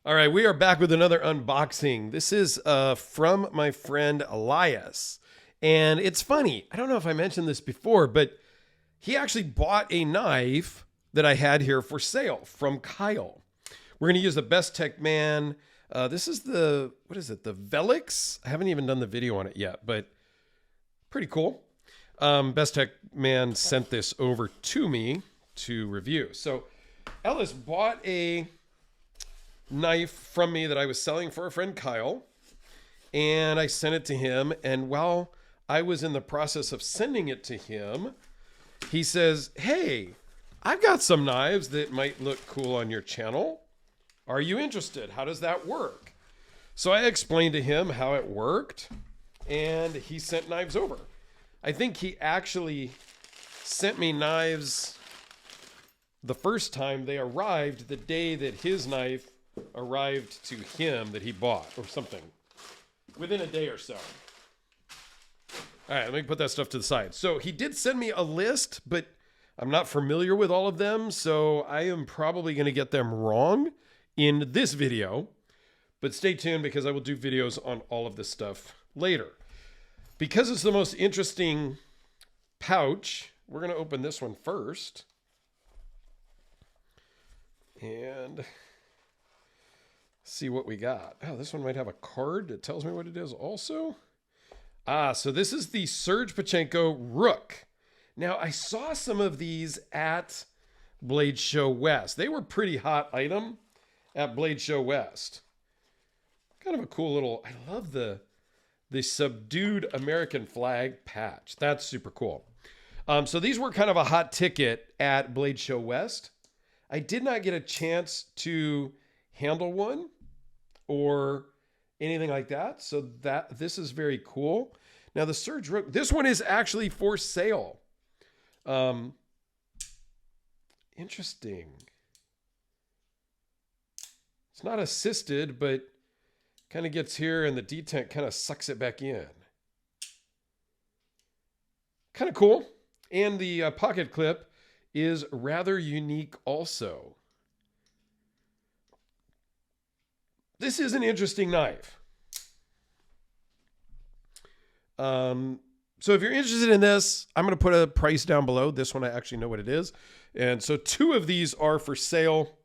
All right, we are back with another unboxing. This is from my friend Elias. And it's funny, I don't know if I mentioned this before, but he actually bought a knife that I had here for sale from Kyle. We're going to use the Best Tech Man. This is the, what is it, the Velix? I haven't even done the video on it yet, but pretty cool. Best Tech Man sent this over to me to review. So Ellis bought a knife from me that I was selling for a friend Kyle, and I sent it to him. And while I was in the process of sending it to him, he says, "Hey, I've got some knives that might look cool on your channel. Are you interested? How does that work?" So I explained to him how it worked, and he sent knives over. I think he actually sent me knives the first time they arrived, the day that his knife arrived to him that he bought or something, within a day or so. All right, let me put that stuff to the side. So he did send me a list, but I'm not familiar with all of them, so I am probably going to get them wrong in this video. But stay tuned because I will do videos on all of this stuff later. Because it's the most interesting pouch, we're going to open this one first. And see what we got. Oh, this one might have a card that tells me what it is also. So this is the Serge Rook. Now, I saw some of these at Blade Show West. They were pretty hot item at Blade Show West. Kind of a cool little, I love the subdued American flag patch. That's super cool. So these were kind of a hot ticket at Blade Show West. I did not get a chance to handle one or anything like that. So this is very cool. Now the Serge Rook, this one is actually for sale. Interesting. It's not assisted, but kind of gets here and the detent kind of sucks it back in. Kind of cool. And the pocket clip is rather unique also. This is an interesting knife. So if you're interested in this, I'm going to put a price down below. This one, I actually know what it is. And so 2 of these are for sale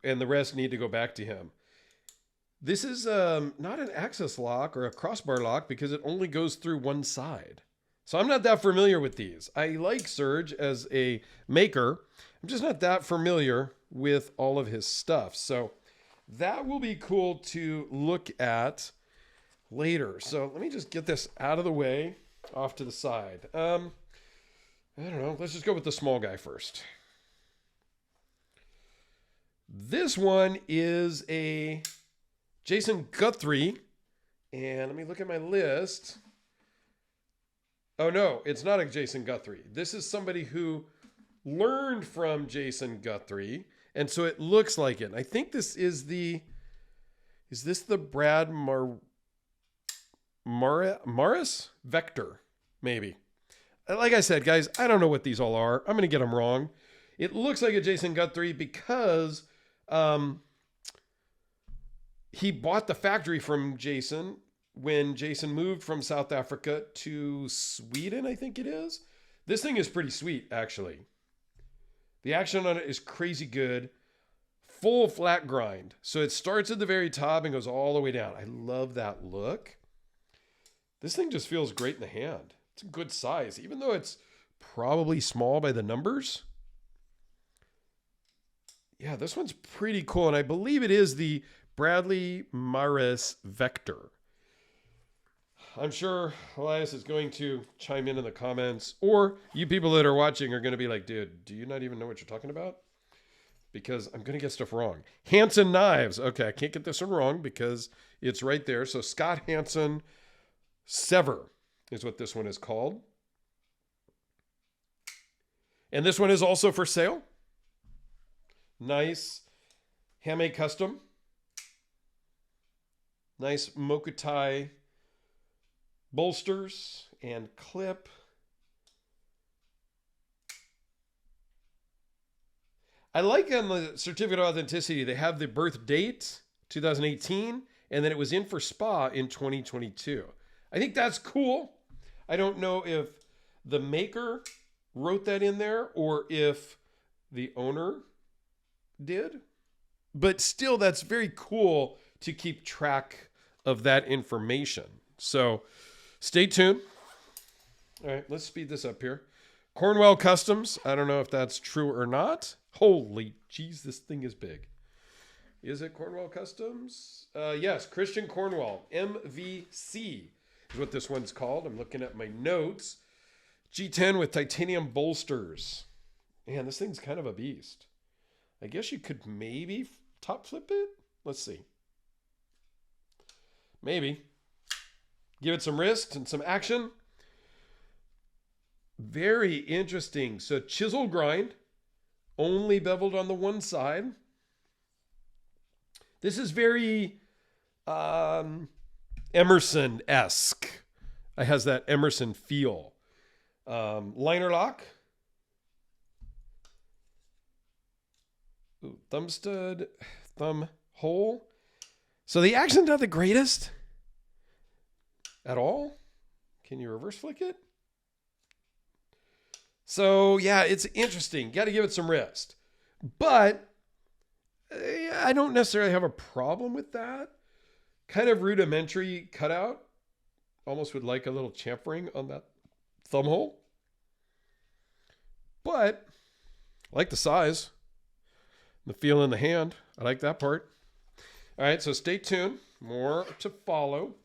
and the rest need to go back to him. This is not an access lock or a crossbar lock because it only goes through one side. So I'm not that familiar with these. I like Serge as a maker. I'm just not that familiar with all of his stuff. So that will be cool to look at later. So let me just get this out of the way, off to the side. I don't know. Let's just go with the small guy first. This one is a Jason Guthrie. And let me look at my list. Oh, no, it's not a Jason Guthrie. This is somebody who learned from Jason Guthrie. And so it looks like it. And I think this is is this the Brad Morris Vector? Maybe. Like I said, guys, I don't know what these all are. I'm going to get them wrong. It looks like a Jason Guthrie because he bought the factory from Jason when Jason moved from South Africa to Sweden, I think it is. This thing is pretty sweet, actually. The action on it is crazy good. Full flat grind. So it starts at the very top and goes all the way down. I love that look. This thing just feels great in the hand. It's a good size, even though it's probably small by the numbers. Yeah, this one's pretty cool. And I believe it is the Bradley Morris Vector. I'm sure Elias is going to chime in the comments, or you people that are watching are going to be like, dude, do you not even know what you're talking about? Because I'm going to get stuff wrong. Hansen knives. Okay, I can't get this one wrong because it's right there. So Scott Hansen Sever is what this one is called. And this one is also for sale. Nice handmade custom. Nice Mokutai bolsters and clip. I like on the certificate of authenticity, they have the birth date 2018, and then it was in for spa in 2022. I think that's cool. I don't know if the maker wrote that in there or if the owner did, but still, that's very cool to keep track of that information. So stay tuned. All right, let's speed this up here. Cornwell Customs. I don't know if that's true or not. Holy jeez, this thing is big. Is it Cornwell Customs? Yes, Christian Cornwell MVC is what this one's called. I'm looking at my notes. G10 with titanium bolsters. Man, this thing's kind of a beast. I guess you could maybe top flip it. Let's see. Maybe. Give it some wrist and some action. Very interesting. So chisel grind, only beveled on the one side. This is very Emerson-esque. It has that Emerson feel. Liner lock. Ooh, thumb stud, thumb hole. So the action's not the greatest at all. Can you reverse flick it? So yeah, it's interesting. Got to give it some rest. But I don't necessarily have a problem with that. Kind of rudimentary cutout. Almost would like a little chamfering on that thumb hole. But I like the size. The feel in the hand. I like that part. All right, so stay tuned. More to follow.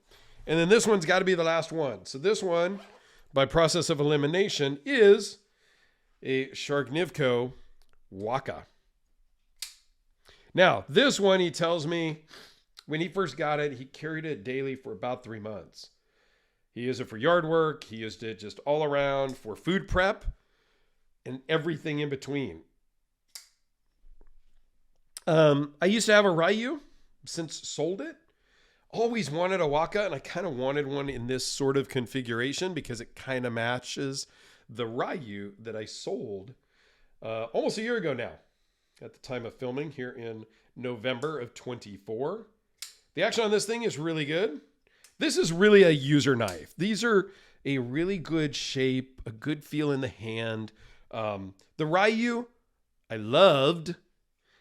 And then this one's got to be the last one. So this one, by process of elimination, is a Sharknivko Waka. Now, this one, he tells me, when he first got it, he carried it daily for about 3 months. He used it for yard work. He used it just all around for food prep and everything in between. I used to have a Ryu, since sold it. Always wanted a Waka, and I kind of wanted one in this sort of configuration because it kind of matches the Ryu that I sold almost a year ago now, at the time of filming here in November of 24. The action on this thing is really good. This is really a user knife. These are a really good shape, a good feel in the hand. The Ryu, I loved,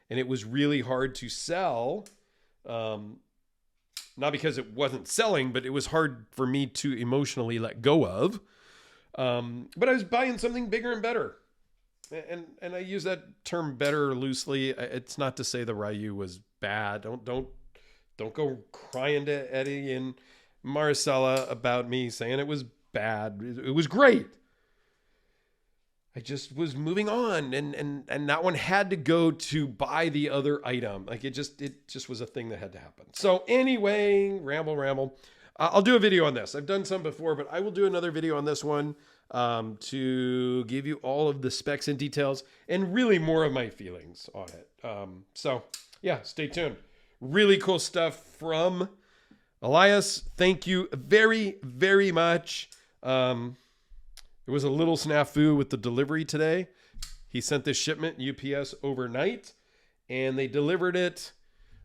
and it was really hard to sell. Not because it wasn't selling, but it was hard for me to emotionally let go of. But I was buying something bigger and better. And I use that term better loosely. It's not to say the Ryu was bad. Don't go crying to Eddie and Maricela about me saying it was bad. It was great. I just was moving on, and that one had to go to buy the other item. Like it just was a thing that had to happen. So anyway, ramble. I'll do a video on this. I've done some before, but I will do another video on this one to give you all of the specs and details and really more of my feelings on it. So yeah, stay tuned. Really cool stuff from Elias. Thank you very, very much. There was a little snafu with the delivery today. He sent this shipment UPS overnight, and they delivered it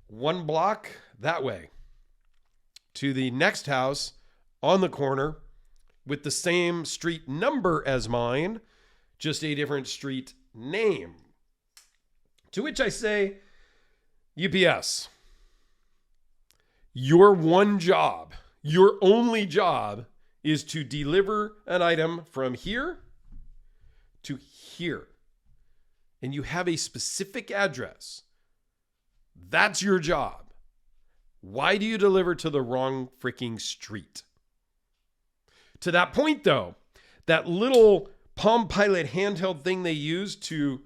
1 block that way to the next house on the corner with the same street number as mine, just a different street name. To which I say, UPS, your one job, your only job is to deliver an item from here to here. And you have a specific address. That's your job. Why do you deliver to the wrong freaking street? To that point, though, that little Palm Pilot handheld thing they use to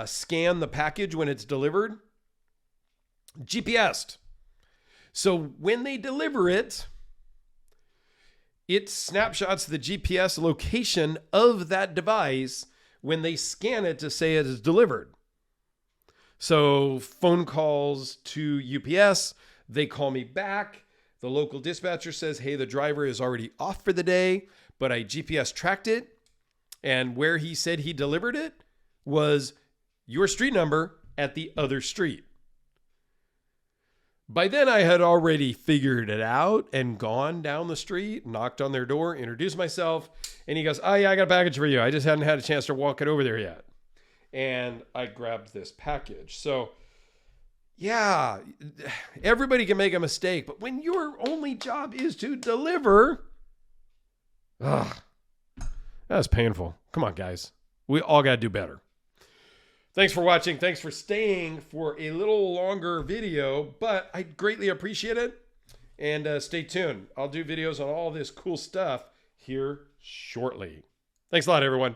scan the package when it's delivered, GPS'd. So when they deliver it, it snapshots the GPS location of that device when they scan it to say it is delivered. So phone calls to UPS, they call me back. The local dispatcher says, hey, the driver is already off for the day, but I GPS tracked it. And where he said he delivered it was your street number at the other street. By then, I had already figured it out and gone down the street, knocked on their door, introduced myself, and he goes, "Oh, yeah, I got a package for you. I just hadn't had a chance to walk it over there yet." And I grabbed this package. So, yeah, everybody can make a mistake, but when your only job is to deliver, that's painful. Come on, guys. We all got to do better. Thanks for watching. Thanks for staying for a little longer video, but I greatly appreciate it. And stay tuned. I'll do videos on all this cool stuff here shortly. Thanks a lot, everyone.